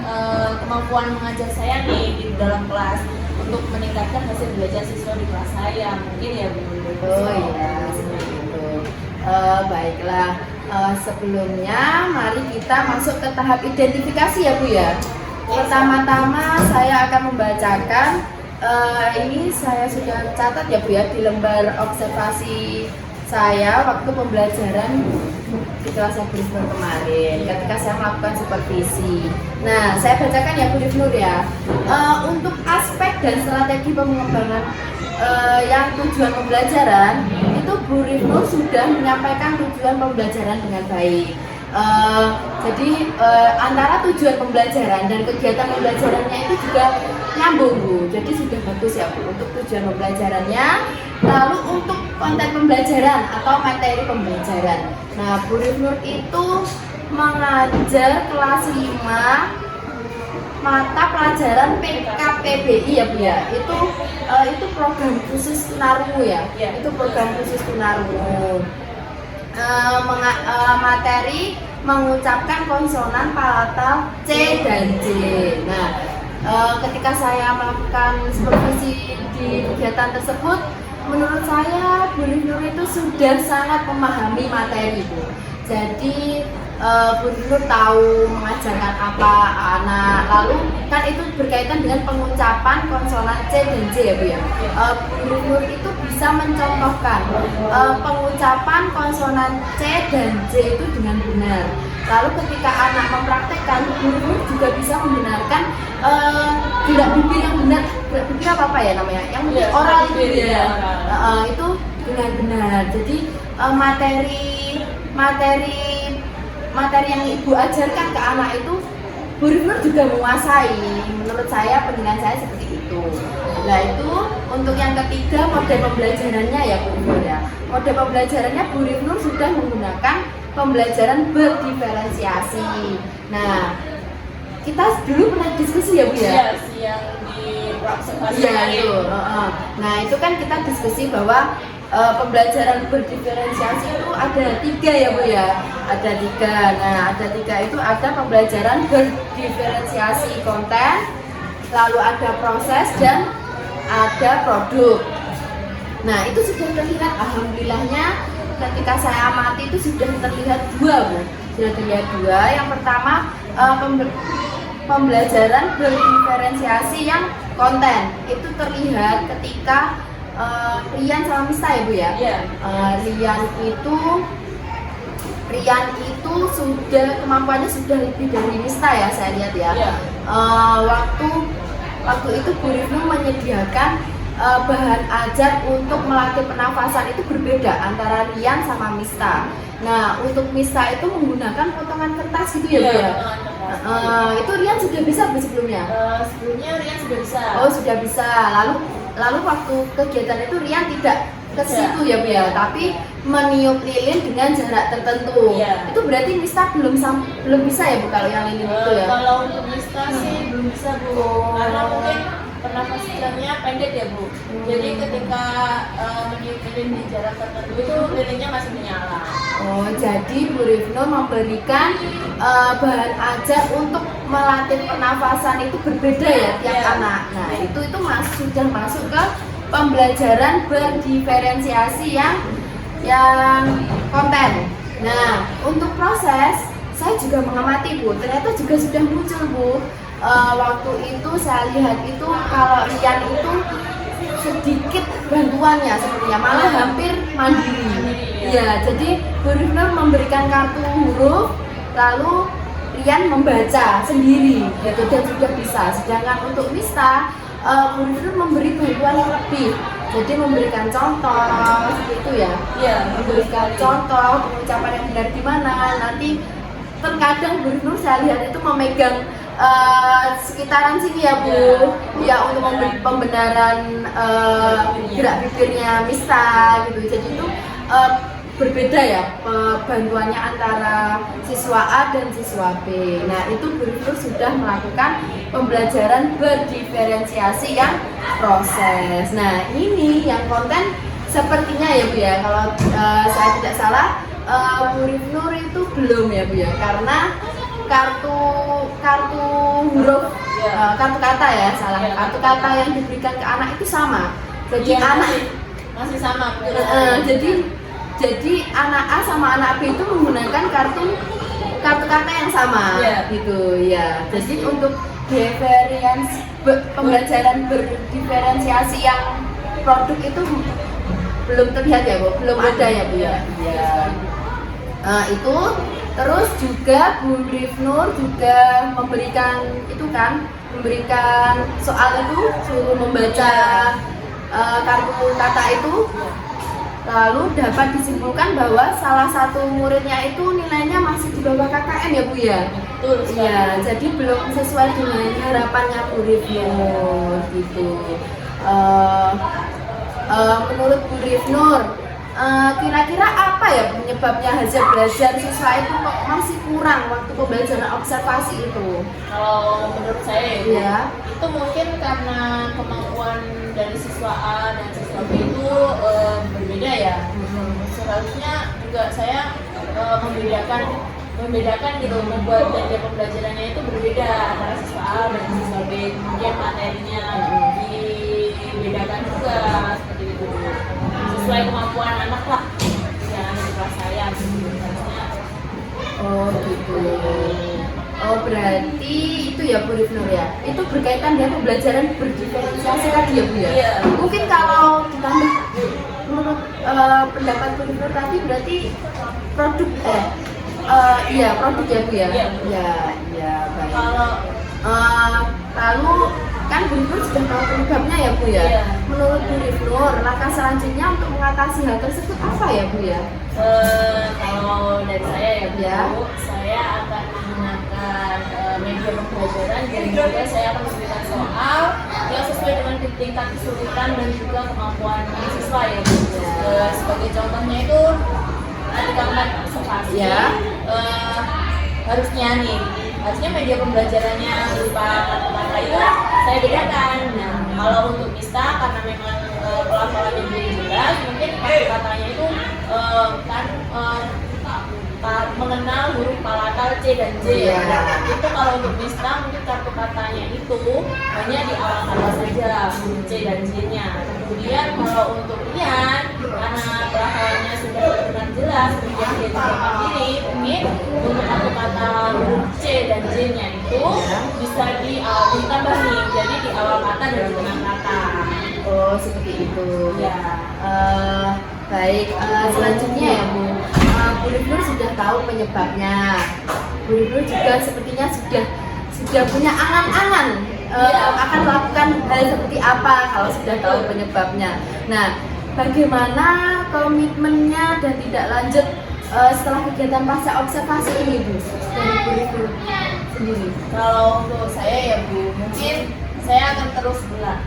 kemampuan mengajar saya nih di dalam kelas, untuk meningkatkan hasil belajar siswa di kelas saya, mungkin ya Bu. Oh iya, seperti itu. Baiklah, sebelumnya mari kita masuk ke tahap identifikasi ya Bu ya. Pertama-tama saya akan membacakan, ini saya sudah catat ya Bu ya di lembar observasi saya waktu pembelajaran di kelas Bu Rifnur kemarin ketika saya melakukan supervisi. Nah, saya bacakan ya Bu Rifnur ya. Untuk aspek dan strategi pengembangan yang tujuan pembelajaran itu itu Bu Rifnur sudah menyampaikan tujuan pembelajaran dengan baik. Jadi antara tujuan pembelajaran dan kegiatan pembelajarannya itu juga nyambung Bu. Jadi sudah bagus ya Bu untuk tujuan pembelajarannya. Lalu untuk konten pembelajaran atau materi pembelajaran. Nah, Bu Rifnur itu mengajar kelas 5 mata pelajaran PKPBI ya Bu ya. Itu program khusus tunarungu ya. Itu program khusus tunarungu. Materi mengucapkan konsonan palatal C dan J. Nah, ketika saya melakukan supervisi di kegiatan tersebut, menurut saya Bu Rifnur itu sudah sangat memahami materi Bu. Jadi Bu Rifnur tahu mengajarkan apa anak, lalu kan itu berkaitan dengan pengucapan konsonan C dan J ya Bu ya. Bu Rifnur itu bisa mencontohkan pengucapan konsonan C dan J itu dengan benar. Lalu ketika anak mempraktekkan, Bu Rifnur juga bisa membenarkan gerak bibir yang benar. Gerak bibir apa ya namanya? Yang oral itu ya. Itu dengan benar. Jadi materi yang ibu ajarkan ke anak itu Bu Rifnur juga menguasai. Menurut saya, penilaian saya seperti itu. Nah itu untuk yang ketiga, mode pembelajarannya ya Bu Rifnur ya. Mode pembelajarannya Bu Rifnur sudah menggunakan pembelajaran berdiferensiasi. Nah, kita dulu pernah diskusi ya Bu ya? Iya, yang di observasi. Iya itu. Nah itu kan kita diskusi bahwa pembelajaran berdiferensiasi itu ada 3 ya Bu ya. Ada 3. Nah ada 3 itu ada pembelajaran berdiferensiasi konten, lalu ada proses dan ada produk. Nah itu sudah terlihat, alhamdulillahnya ketika saya amati itu sudah terlihat 2 Bu. Sudah terlihat 2. Yang pertama pembelajaran berdiferensiasi yang konten itu terlihat ketika Rian sama Mista ya Bu ya. Rian itu sudah kemampuannya sudah lebih dari Mista ya saya lihat ya. Waktu itu Bu Rifnur menyediakan bahan ajar untuk melatih pernafasan itu berbeda antara Rian sama Mista. Nah untuk Mista itu menggunakan potongan kertas gitu ya Bu ya. Itu Rian sudah bisa Bu sebelumnya? Sebelumnya Rian sudah bisa. Oh sudah bisa. Lalu waktu kegiatan itu Rian tidak ke situ ya Bu ya, tapi meniup lilin dengan jarak tertentu. Itu berarti Mista belum bisa ya Bu kalau yang lilin itu ya? Kalau untuk Mista sih belum bisa Bu, karena mungkin pernafasannya pendek ya Bu. Jadi ketika meniup lilin di jarak tertentu itu lilinnya masih menyala. Oh jadi Bu Rifnur memberikan bahan ajar untuk melatih pernafasan itu berbeda ya tiap anak. Nah itu sudah masuk ke pembelajaran berdiferensiasi yang konten. Nah untuk proses saya juga mengamati Bu, ternyata juga sudah muncul Bu. Waktu itu saya lihat itu kalau Rian itu sedikit bantuannya sepertinya, malah hampir mandiri. Ya, jadi Bu Rifnur memberikan kartu huruf, lalu Rian membaca sendiri, gitu, dan sudah bisa. Sedangkan untuk Mista, Bu Rifnur memberi bantuan yang lebih, jadi memberikan contoh seperti itu ya. Memberikan contoh pengucapan yang benar gimana. Nanti terkadang Bu Rifnur saya lihat itu memegang sekitaran sini ya Bu, ya untuk memberi pembenaran gerak bibirnya Mista gitu. Jadi itu berbeda ya bantuannya antara siswa A dan siswa B. Nah itu Bu Rifnur sudah melakukan pembelajaran berdiferensiasi yang proses. Nah ini yang konten sepertinya ya Bu ya, kalau saya tidak salah Bu Rifnur itu belum ya Bu ya, karena kartu huruf, kartu kata ya salah, kartu kata yang diberikan ke anak itu sama. Jadi anak masih sama. Jadi anak A sama anak B itu menggunakan kartu kata yang sama, gitu ya. Jadi untuk pembelajaran berdiferensiasi yang produk itu belum terlihat ya Bu, belum ada ya Bu ya. Itu terus juga Bu Rifnur juga memberikan soal itu, suruh membaca kartu kata itu. Lalu dapat disimpulkan bahwa salah satu muridnya itu nilainya masih di bawah KKM ya Bu ya? Betul sekali. Iya, jadi belum sesuai dengan harapannya Bu Rifnur gitu. Menurut Bu Rifnur, kira-kira apa ya penyebabnya hasil belajar siswa itu kok masih kurang waktu pembelajaran observasi itu? Kalau menurut saya ya, Ya. itu mungkin karena kemampuan dari siswa A dan siswa B itu berbeda ya. Seharusnya juga saya membedakan gitu, membuat media pembelajarannya itu berbeda antara siswa A dan siswa B, kemudian materinya dibedakan juga seperti itu, sesuai kemampuan anak lah yang ada di kelas saya harusnya. Oh gitu. Oh berarti itu ya Bu Rifnur ya? Itu berkaitan dengan pembelajaran berdiferensiasi tadi ya Bu ya? Iya. Mungkin kalau ditambah menurut pendapat Bu Rifnur tadi berarti produk iya produk ya Bu ya? Iya. Ya baik. Kalau Lalu kan Bu Rifnur sudah tahu penyebabnya ya Bu ya? Iya. Menurut Bu Rifnur langkah selanjutnya untuk mengatasi hal tersebut apa ya Bu ya? kalau dari saya ya Bu, Ya. saya akan menggunakan media pembelajaran dan juga saya akan memberikan soal yang sesuai dengan tingkat kesulitan dan juga kemampuan siswa ya Bu. Sebagai contohnya itu ketika observasi Ya. harusnya media pembelajarannya berupa kata-kata itu saya bedakan. Nah, kalau untuk Mista karena memang pelafalannya belum jelas, mungkin kata-katanya itu mengenal huruf palatal C dan J. Iya. Nah, itu kalau untuk Mista mungkin kartu katanya itu hanya di awal kata saja huruf C dan J-nya. Kemudian kalau untuk Rian karena pelafalannya sudah benar jelas, kemudian dia juga mandiri, mungkin untuk kata huruf C dan J-nya itu bisa ditambahi jadi di awal kata dan di tengah kata. Oh seperti itu. Ya. Baik, selanjutnya ya Bu. Bu Rifnur sudah tahu penyebabnya. Bu Rifnur juga sepertinya sudah punya angan-angan akan melakukan hal seperti apa kalau sudah tahu penyebabnya. Nah, bagaimana komitmennya dan tidak lanjut setelah kegiatan pasca observasi ini Bu? Dari Bu Rifnur sendiri. Kalau untuk saya ya Bu, mungkin saya akan terus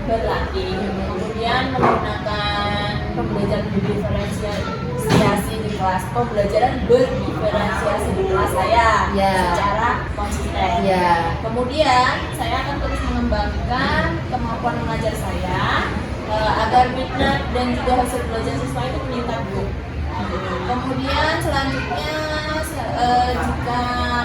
berlatih, kemudian menggunakan pembelajaran berdiferensiasi di kelas, di kelas saya Ya. secara konsisten. Ya. Kemudian saya akan terus mengembangkan kemampuan mengajar saya agar minat dan juga hasil belajar siswa itu meningkat Bu. Kemudian selanjutnya jika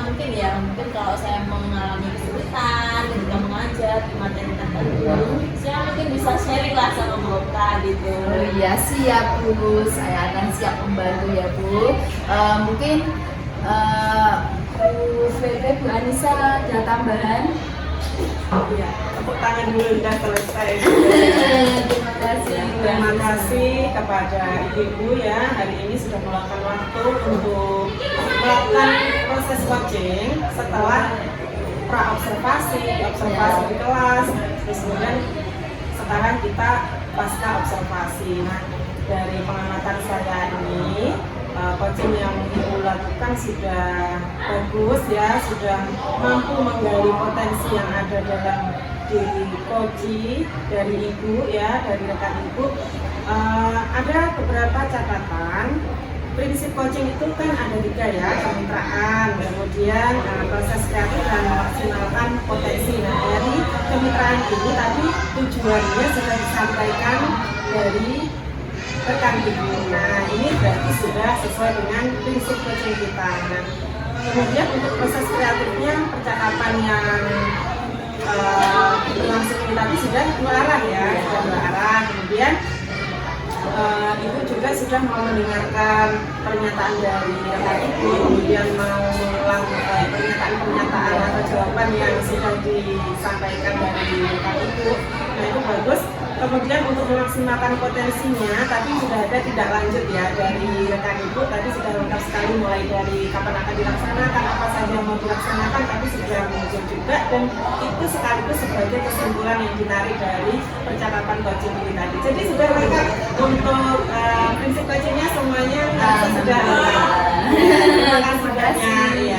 mungkin kalau saya mengalami kesulitan ketika mengajar di materi tertentu, saya mungkin bisa sharing lah sama Bu Okta gitu. Oh iya siap Bu, saya akan siap membantu ya Bu. Mungkin Bu Febe, Bu Anissa ada tambahan? Ya, tepuk tangan dulu sudah selesai. Terima kasih. Terima kasih kepada ibu ya, hari ini sudah meluangkan waktu untuk melakukan proses coaching setelah observasi di kelas, terus kemudian sekarang kita pasca observasi. Nah, dari pengamatan saya ini coaching yang ibu lakukan sudah bagus ya, sudah mampu menggali potensi yang ada dalam diri coaching dari ibu ya, dari rekan ibu. Ada beberapa catatan. Prinsip coaching itu kan ada 3 ya, kemitraan, kemudian proses kreatif dan memaksimalkan potensi. Nah, dari kemitraan ini tadi tujuannya sudah disampaikan dari rekan ibu. Nah, ini berarti sudah sesuai dengan prinsip coaching kita. Nah, kemudian untuk proses kreatifnya percakapan yang berlangsung ini tadi sudah 2 arah ya, sudah 2 arah. Kemudian ibu juga sudah mau mendengarkan pernyataan dari rekan ibu, kemudian mau mengulang pernyataan atau jawaban yang sudah disampaikan dari rekan ibu. Nah, itu bagus. Kemudian untuk memaksimalkan potensinya, tadi sudah ada tidak lanjut ya dari rekan ibu, tadi sudah lengkap sekali mulai dari kapan akan dilaksanakan, apa saja yang mau dilaksanakan, tadi sudah muncul juga, dan itu sekaligus sebagai kesimpulan kesimpulan yang ditarik dari percakapan coaching ini tadi. Jadi sudah lengkap untuk prinsip coachingnya semuanya sudah lengkap. Terima kasih banyak. Ya.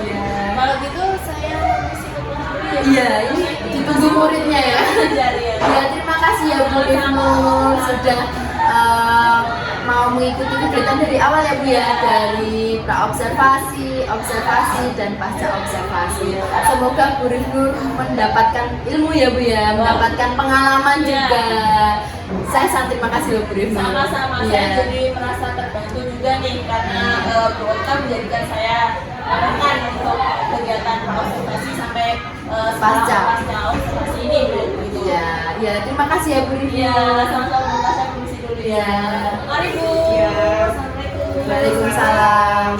Ya. Kalau gitu saya mesti ke kelas dulu ya. Iya, ini ditunggu muridnya ya. Jadi ya. Ya, terima kasih ya Bu Ibnur sudah mau mengikuti kegiatan dari awal ya Bu ya, dari praobservasi, observasi dan pasca observasi. Semoga Bu Ibnur mendapatkan ilmu ya Bu ya, mendapatkan pengalaman juga. Saya sangat terima kasih loh Bu Ibnur. Sama-sama, Iya. saya jadi merasa terbantu juga nih karena Bu Okta menjadikan saya rekan untuk kegiatan praobservasi sampai Pasca. pasca observasi ini Bu. Gitu. Ya, ya terima kasih ya Bu Ibnur. Iya, sama-sama Bu, saya permisi dulu ya. Iya. Mari Bu. Iya. Assalamualaikum. Waalaikumsalam.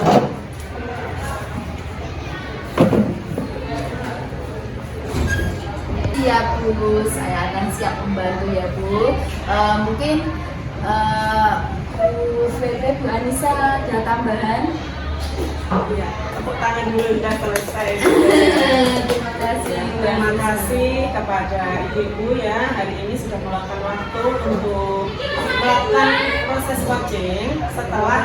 Siap Bu, saya akan siap membantu ya Bu. Mungkin Bu Febe, Bu Anissa ada tambahan? Ya, tepuk tangan dulu sudah selesai. Terima kasih. Terima kasih kepada ibu-ibu ya, hari ini sudah meluangkan waktu untuk melakukan proses coaching setelah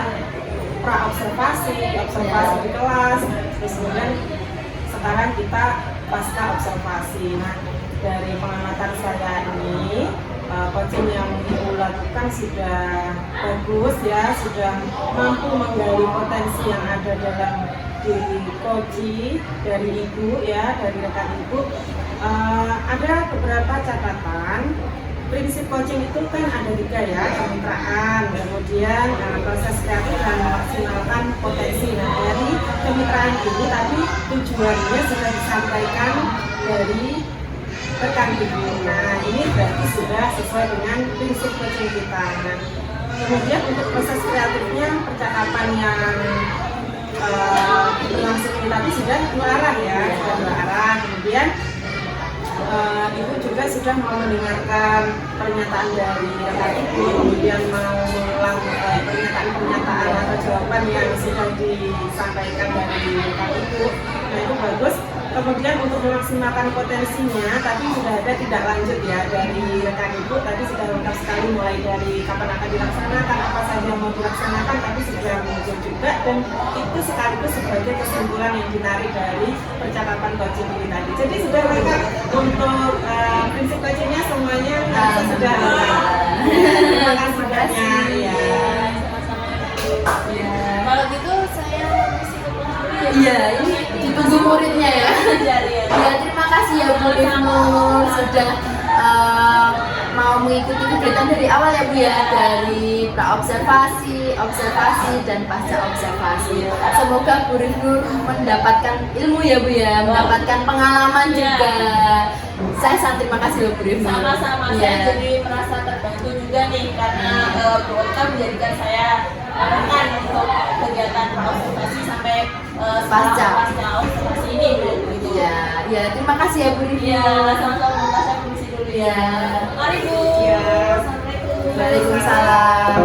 praobservasi, observasi di kelas, terus kemudian sekarang kita pasca observasi. Nah, dari pengamatan saya ini coaching yang ibu lakukan sudah bagus ya, sudah mampu menggali potensi yang ada dalam diri coaching dari ibu ya, dari rekan ibu. Ada beberapa catatan. Prinsip coaching itu kan ada 3 ya, kemitraan, kemudian proses kreatif dan memaksimalkan potensi. Nah, dari kemitraan ini tadi tujuannya sudah disampaikan dari rekan ibu. Nah, ini berarti sudah sesuai dengan prinsip coaching kita. Nah, kemudian untuk proses kreatifnya, percakapan yang berlangsung ini tadi sudah 2 arah ya, sudah 2 arah. Kemudian ibu juga sudah mau mendengarkan pernyataan dari rekan ibu, kemudian mau mengulang pernyataan atau jawaban yang sudah disampaikan dari rekan ibu. Nah, itu bagus. Kemudian untuk memaksimalkan potensinya, tadi sudah ada tidak lanjut ya dari rekan ibu, tadi sudah lengkap sekali mulai dari kapan akan dilaksanakan, apa saja yang mau dilaksanakan, tapi sudah muncul juga, dan itu sekaligus sebagai kesimpulan yang ditarik dari percakapan coaching ini tadi. Jadi sudah lengkap untuk prinsip coachingnya semuanya sudah lengkap. Terima kasih banyak. Ya. Ya. Kalau gitu saya mesti ke kelas dulu ya. Iya, ini ditunggu muridnya ya. Jadi ya. Ya, terima kasih ya Bu Ibnur sudah mau mengikuti kegiatan dari awal ya Bu ya, dari praobservasi, observasi dan pasca observasi. Semoga Bu Ibnur mendapatkan ilmu ya Bu ya, mendapatkan pengalaman juga. Saya sangat terima kasih loh Bu Ibnur. Sama-sama, Iya. saya jadi merasa terbantu juga nih karena Bu Okta menjadikan saya rekan untuk kegiatan praobservasi sampai Pasca. observasi ini Bu. Gitu. Iya, ya terima kasih ya Bu Iya, Ibnur. sama-sama Bu, saya permisi dulu ya. Iya. Mari Bu. Iya. Assalamualaikum. Waalaikumsalam.